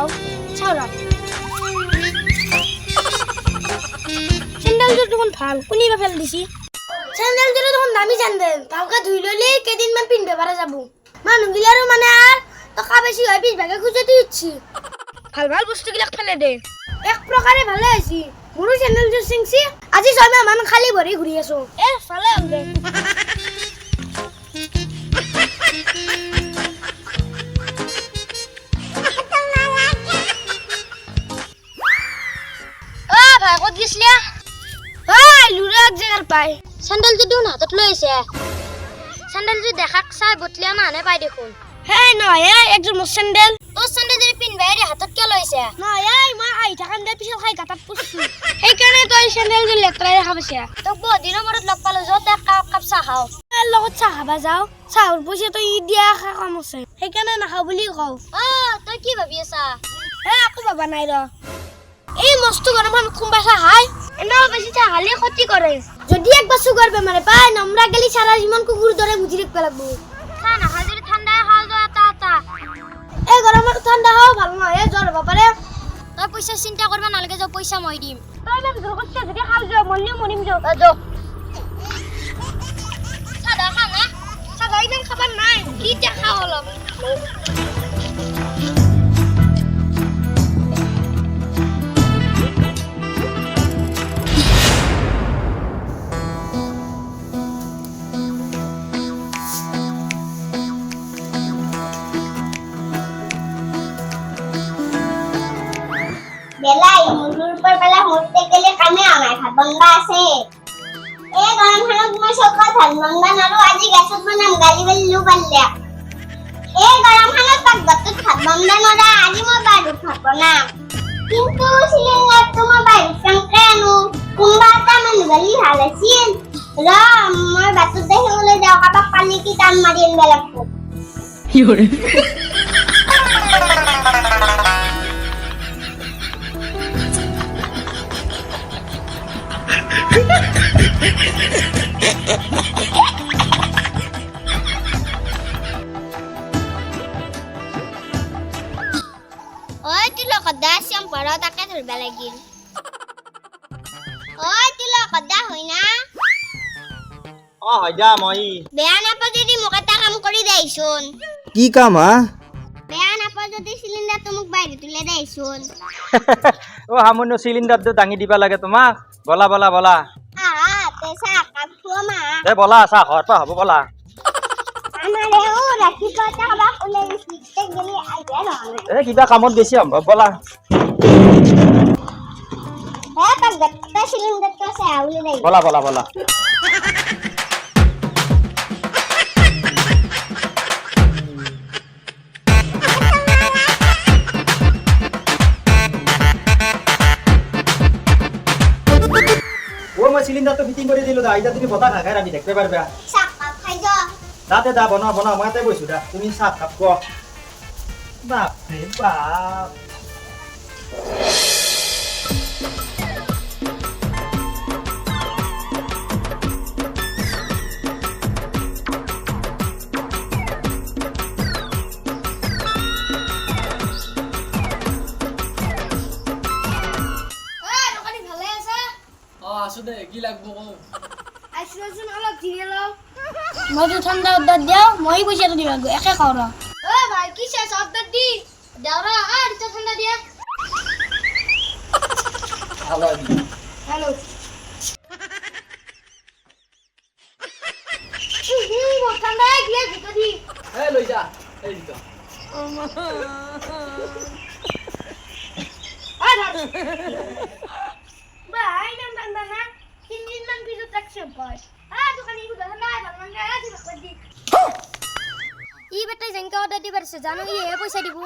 চাও চাওৰা স্যান্ডেলযোৰ দেখোন ভাল কোনি বা ফেল দিছি স্যান্ডেলযোৰ দেখোন দামী স্যান্ডেল ভালকে ধুই ললে কেইদিনমান পিন্ধবা পাৰা যাব মানুহগিলাৰো মানে আর টকা বেছি হয় 20 ভাগে খুজতি উঠছি ভাল ভাল বস্তুগিলাক ফেলে দে এক প্ৰকাৰে ভালে হৈছে মোৰো স্যান্ডেলযোৰ চিংছি আজি 6 মাহ মান খালি ভৰি ঘূৰি আছো ভালে হ'ল দে ভাই কত গিছলিয়া ভাই লুরা এক জায়গার পাই স্যান্ডেল যদি হাতত লৈ আছে স্যান্ডেল যদি দেখাক চাই বটলিয়া না আনে পাই দেখুন হে নয় একজন মোর স্যান্ডেল ও স্যান্ডেল যদি পিনবাই রে হাতত কে লইছে নয় মই আই থাকান দে পিছল খাই গাটাত পুছছি এই কারণে তুই স্যান্ডেল যদি লেতরাই খাবছে তো বহু দিন মরত লগ পালো যত এক কাপ চা খাও লগত চা খাবা যাও চাউর পয়সা তো ই দিয়া খা কাম আছে সেই কারণে না খাও বুলি কও তুই কি ভাবি আছা আকো বাবা নাই র এই মস্ত গরম খুম্বা চা খাই এনাও বেশি চা খালে ক্ষতি করে যদি একবার সুগার বেমারে পায় আমরা গেলি সারা জীবন কুকুর ধরে বুঝি রাখতে লাগবো চা না খাই যদি ঠান্ডা খাও যায় তা এই গরমে ঠান্ডা খাও ভালো নয় জ্বর বাপারে তুই পয়সা চিন্তা করবা নালগে যাও পয়সা মই দিম তুই না জোর করছিস যদি খাও যাও মরলিও মরিম যাও যাও সাদা খা না সাদা ইমান খাবার নাই কি চা খাও হলো বেলাই মুলুর উপর বেলা মরতে গেলে কামে আমায় ভাত বন্ধা আছে এ গরম খানত মই সকাল ভাত বন্ধা নৰো আজি গ্যাসত বনাম গালি বেলু পাল্লা এ গৰম খানত পাক গতত ভাত বন্ধা নৰা আজি মই বাড়িত ভাত বনাম কিন্তু সিলিন্ডাৰ তোমাৰ বাড়িত কেনো কোনবা এটা মানুহ গালি ভাল আছিল ৰ মই বাটত দেখিবলৈ যাওঁ কাবাক পানী কি টান মাৰি আনিব লাগিব ওই তুলো কদা শ্যাম পড়া তাকে ধরবা লাগিল ওই তুলো কদা হই না হয় যা মই বেয়া নাপা যদি মোক এটা কাম কৰি দেইছোন কি কাম বেয়া নাপা যদি সিলিন্ডার তো মোক বাইরে তুলে দেইছোন ও হামনো সিলিন্ডারটো দাঙি দিবা লাগে তোমাক বলা বলা বলা পেছা কাপো মা এ বলা চা ঘৰত পা হ'ব বলা আমাৰেও ৰাতিপুৱা এটা কাবাক ওলাই দিছে গেলি আইবে নহয় এ কিবা কামত বেছি সম্ভৱ বলা হে পাক গত্তা সিলিন্ডারটা আছে আউলি নাই বলা বলা বলা ও মই সিলিন্ডারটো ফিটিং কৰি দিলো দা এতিয়া তুমি বতা খাই আমি দেখতে পারবা চাপ খাই যা দাতে দা বনা বনা মই তাতে বইছো দা তুমি চাপ কাপ ক বাপ রে বাপ আছো দে কি লাগবো কও আইসোলেশন অলপ দিয়ে লও মই তো ঠান্ডা অর্ডার দাও মই পয়সাটা দিবা গো একে খাও রা ও ভাই কি শেষ অর্ডার দি দাও রা আর তো ঠান্ডা দিয়া হ্যালো হ্যালো ও ঠান্ডা গিয়ে দিতে দি এই লই যা এই দিতো ভাই নাম ঠান্ডা না 3 দিন মান পিছু থাকছে ভাই দোকানে গুলো ঠান্ডা ভালো না রাজি করে দি ই বেটাই জেনকা অর্ডার দি পারছে জানো ই এ পয়সা দিব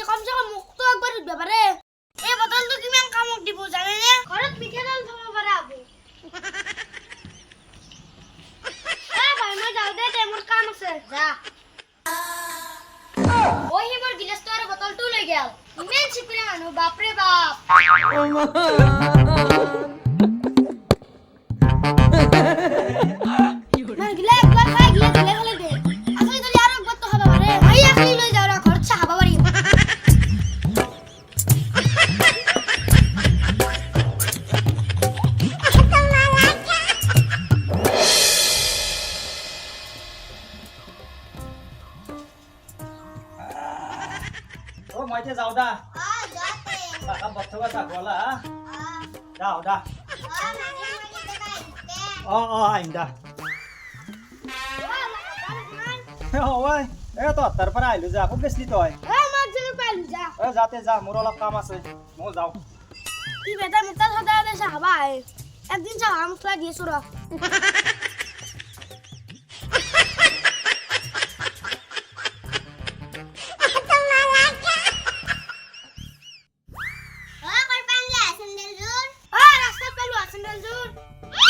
কমসে কম মুক্ত একবার উঠবে পারে এই বোতলটো কিমান কামক দিব জানে না ঘৰত মিঠাতেল থব পাৰা হ'ব মান গিলা একবার খাই গিলা গিলা হলে দে আসলে যদি আরো একবার তো খাবা পারে ভাই আসলে লই যাও রা ঘর চা খাবা পারি ও মাইতে যাও দা যাতে কাকা বর্তবা থাকওয়ালা যাও দা আইম দা ওই এ তো তার পর আইলো যা খুব গেছলি তই মার জন্য পাইলু যা এ যাতে যা মোর অলপ কাম আছে মো যাও কি বেটা মুতা সদা দে চা খাবা একদিন চা মশলা দিয়েছো র রাস্তা পেলু স্যান্ডেল জোর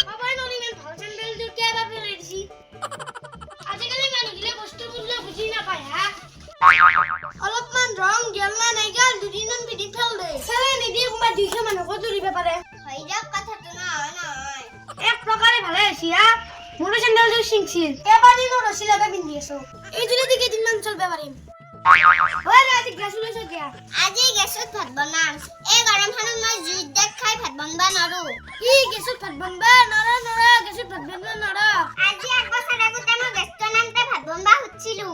বাবাই ননি মেন ভাল স্যান্ডেল জোর কে বাপে রেডি আজিকালি মানুহ গিলে বস্তু মূল্য বুঝি না পায় হ্যাঁ অলপমান রং গেল না নাই গেল দুদিনমান বিধি ফেল দে ছেলে নিদি কোনোবা 200 মানুহক ধৰিব পাৰে এক প্ৰকাৰে ভালে আছে হ্যাঁ মোৰ স্যান্ডেল জোৰ সিংছিল এবাৰ দিন ৰছি লাগা পিন্ধি আছো এই জুলে দি কেইদিনমান চলবে পাৰিম ওই আজি গ্যাস লৈছ কিয়া আজি গেছত ভাত বনাম এই গৰমখনত মই জুইত দেখ খাই ভাত বনবা নৰো কি গেছত ভাত বনবা নৰা নৰা গেছত ভাত বনবা নৰা আজি এক বছৰ আগতে মই গেছৰ নামতে ভাত বনবা খুজিছিলো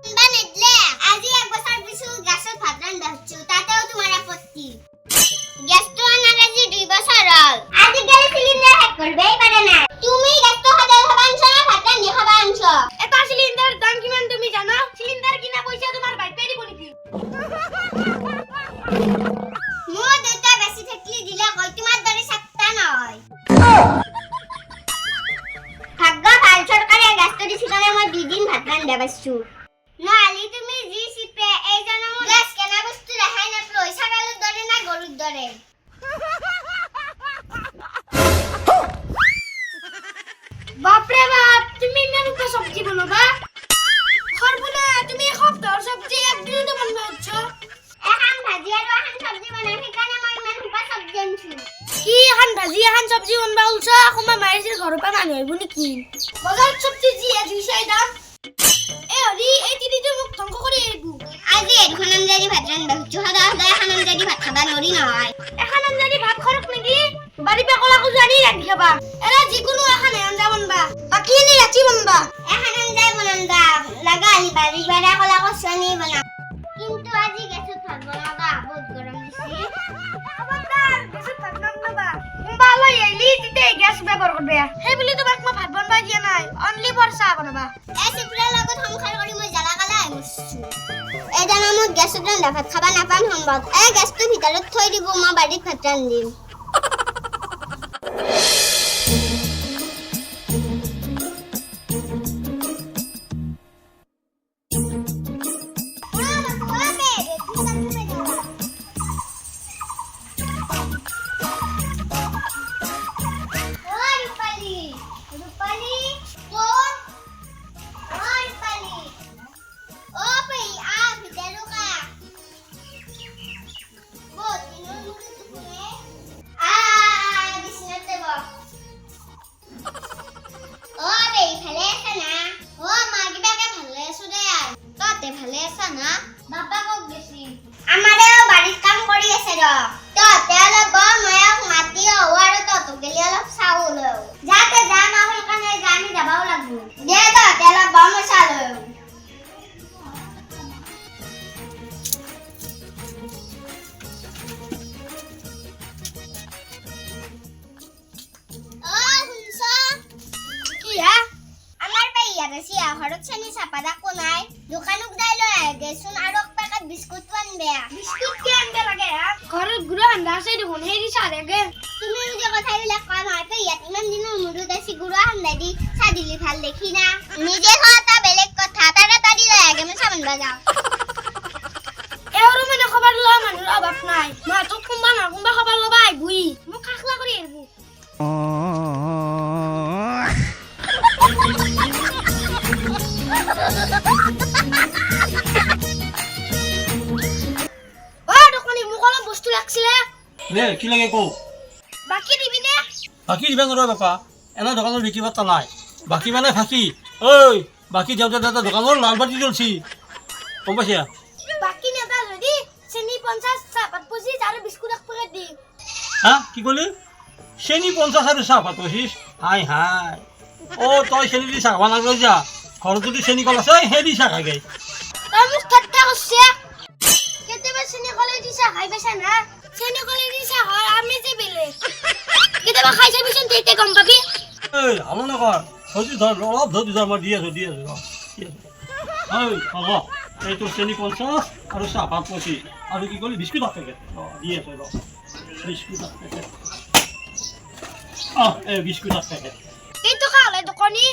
বনবা নেদলে আজি এক বছৰ পিছত গেছত ভাত ৰান্ধা খুজিছো তাতেও তোমাৰ আপত্তি গেছটো আনাৰ আজি 2 বছৰ হ'ল আজিকালি চিলিণ্ডাৰ শেষ কৰিবই পাৰে নাই তুমি গেছটো সদায় খাবা আনছ না ভাত ৰান্ধি খাবা আনছ এটা সিলিন্ডাৰ দাম কিমান তুমি জানা সিলিন্ডাৰ কিনা পয়সা তোমাৰ বাইপে দিব নেকি মোৰ দেউতা বেছি থাকলি দিলে কই তোমাৰ দৰে সাতটা নহয় ভাগ্য ভাল চৰকাৰে গেছটো দিছিল কাৰণে মই 2 দিন ভাত ৰান্ধা পাইছো নহলি তুমি যি চিপে এই জনম গেছ কেনা বস্তু দেখাই নাপলো ছাগালৰ দৰে না গৰুৰ দৰে বাপৰে বাপ তুমি মেনুকে সবজি বলবা খৰবনা তুমি সপ্তাহৰ সবজি একদিনে তো বলবা হচ্ছে এখন ভাজি আৰু এখন সবজি বনাই সেইকাৰণে মই ইমান সুপা সবজি আনছো কি এখন ভাজি এখন সবজি বনবা উলছা কোমা মাইছে ঘৰৰ পৰা মানুহ আহিব নেকি বজাৰত সবজি জি দুইশাই দাম এ হৰি এই তিনিটো মোক ধ্বংস কৰি আহিব আজি এখন আঞ্জাদি ভাত ৰান্ধা খুজিছো সদায় সদায় এখন আঞ্জাদি ভাত খাবা নৰি নহয় এখন আঞ্জাদি ভাত খৰক নেকি বাড়ি পে কলা কুজু আনি রাখি খাবা এরা যিকোনো এখন আঞ্জা বনবা বাকি নি রাতি বনবা এখন আঞ্জাই বনান্দা লাগা আনি বাড়ি বাড়া কলা কচুনি বনাম কিন্তু আজি গেছত ভাত বনাবা বহুত গৰম দিছি খবরদার গেছত ভাত বনবা কোনবা লই আইলি তিতে গ্যাস ব্যবহার করবে সেই বুলি তোমাক মই ভাত বনবা দিয়া নাই অনলি ফর চাহ বনাবা এই চিপৰাৰ লগত সংসাৰ কৰি মই জ্বালা কালা আহিছো এই জানামত গেছত ৰান্ধা ভাত খাবা নাপাম সম্ভৱ এই গেছটো ভিতৰত থৈ দিব মই বাৰীত ভাত ৰান্ধিম আমাৰেও বাৰীত কাম কৰি আছে ৰ তহঁতে অলপ বৰ ময়ক মাতি অহো আৰু তহঁতক গেলি অলপ চাও লও যাতে যাম আহল কাৰণে আমি যাবাও লাগব দে তহঁতে অলপ বৰ মই চাও লও কি হা আমাৰ পাইয়াৰ চিয়া ঘৰত চেনি চাপাদা কোনাই দোকানক দাই লৈ আহে দেচোন আৰু পেকেট বিস্কুট আনবে বিস্কুট কি আনবে লাগে হা ঘৰত গুড়া আন্দা আছে দেখোন হেৰি চাহ লাগে তুমি যে কথাবিলাক কোৱা নহয় পাইয়াত ইমান দিনৰ মূৰত আছে গুড়া আনবা দি চাহ দিলি ভাল দেখি না নিজে খোৱাটা বেলেগ কথা তাড়াতাড়ি লৈ আগে মই চাহ বনবা যাওঁ এওঁৰো মানে খবৰ লোৱা মানুহৰ অভাৱ নাই মাহঁতক কোনবা নহয় কোনবা খবৰ ল'বা আহিবই মোক খাখলা কৰি আহিব দোকানী মোক অলপ বস্তু লাগছিলে নে কি লাগে কো বাকি দিবি নে বাকী দিবা নোৱাৰা বাপা এনে দোকানত বিক্ৰী বাৰ্তা নাই বাকী মানে ফাঁকি ঐ বাকী যাওঁতে দাদা দোকানৰ লাল বাতি জ্বলছি গম পাইছা বাকি নেদা যদি চেনি 50 চাহপাত 25 আৰু বিস্কুট এক পেকেট দি হা কি ক'লি চেনি 50 আৰু চাহপাত 25 হাই হাই অ তই চেনি দি চাহ বনাবলৈ যা ঘৰত যদি চেনি কল আছে সেই দি চাহ খাই তই মোক ঠাট্টা কৰিছে কেতিয়াবা চেনি কলে দি চাহ খাই পাইছা না চেনি কলে দি চাহ খাই আমি যে বেলেগ কেতিয়াবা খাই চাবিচোন তেতিয়া গম পাবি এই হালো নকৰ ধৰি ধৰ অলপ ধৰি ধৰ মই দি আছোঁ ঐ হ'ব এইটো চেনি 50 আৰু চাহপাত 25 আৰু কি ক'লি বিস্কুট এক পেকেট দি আছোঁ ৰ বিস্কুট এক পেকেট এই বিস্কুট এক পেকেট এই টকা হলে দোকানী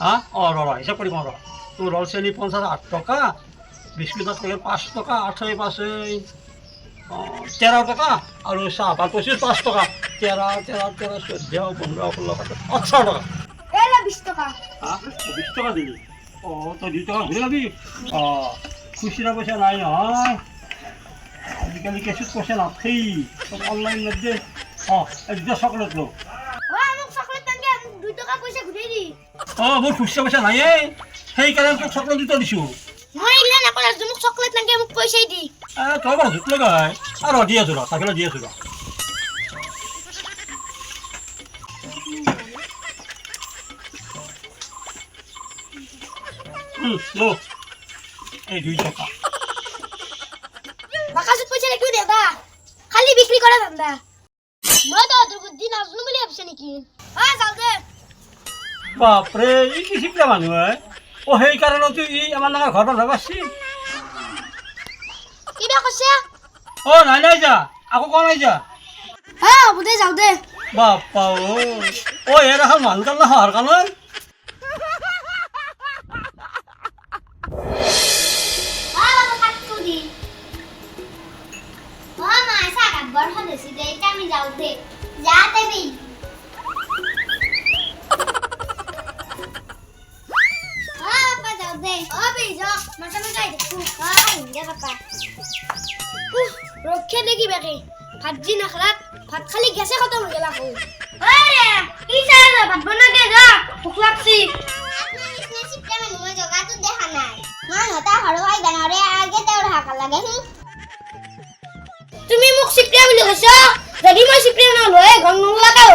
হা ৰ হিচাপ কৰি কওঁ ৰ তোৰ ৰল চেনি 50 8 টকা বিস্কুট এক পেকেট 5 টকা 8 5 13 টকা আৰু চাহপাত 25 5 টকা 13 14 15 16 18 টকা এলা 20 টকা হা 20 টকা দিলি তই 2 টকা ঘূৰি ল'বি খুচুৰা পইচা নাই নহয় আজিকালি কেছত পইচা নাথাকেই চব অনলাইন দে একদম চকলেট ল মোক চকলেট টাঙ্গে 2 টকা পয়সা ঘুরে দি মোৰ খুচুৰা পইচা নাইয়ে সেইকাৰণে তোক চকলেট দুটা দিছোঁ মই ইলা না কৰা মোক চকলেট টাঙ্গে মোক পয়সা দি তই বাৰু জুত লগাই আৰু দি আছোঁ ৰ চাকিলা দি আছোঁ ৰ লো এই 2 টাকা বাকাসত পয়সা রাখিও দেবা খালি বিক্রি করা ধান্দা মই তো দুর্বুদ্ধি নাজনু বলি ভাবছে নাকি যাও দে বাপৰে ই কি শিকলা মানুহ সেইকাৰণে ই আমাৰ নাঙৰ ঘৰ বন্ধ পাৰছি কিবা কৈছে নাই যা আকৌ কোৱা নাই যা হ'ব দে যাও দে বাপ্পা এৰা হ'ল মানুহ কাল সহাৰ কাৰণে আমি যাও দে যাতে বি পাপা যাও দে অবি যা মাথা মে যাই দেখু ইয়া পাপা রক্ষে দেখি বাকি ভাজি নাখলাত ভাত খালি গেছে খতম হয়ে গেলা কো আরে কি চাই ভাত বনা দে যা ভুক লাগছি মই জগাটো দেখা নাই মান হতা হৰৱাই গানৰে আগে তেওঁৰ হাকা লাগে তুমি মোক সিপ্ৰিয়া বলি কৈছ যদি মই সিপ্ৰিয়া নলয় গন নলাকা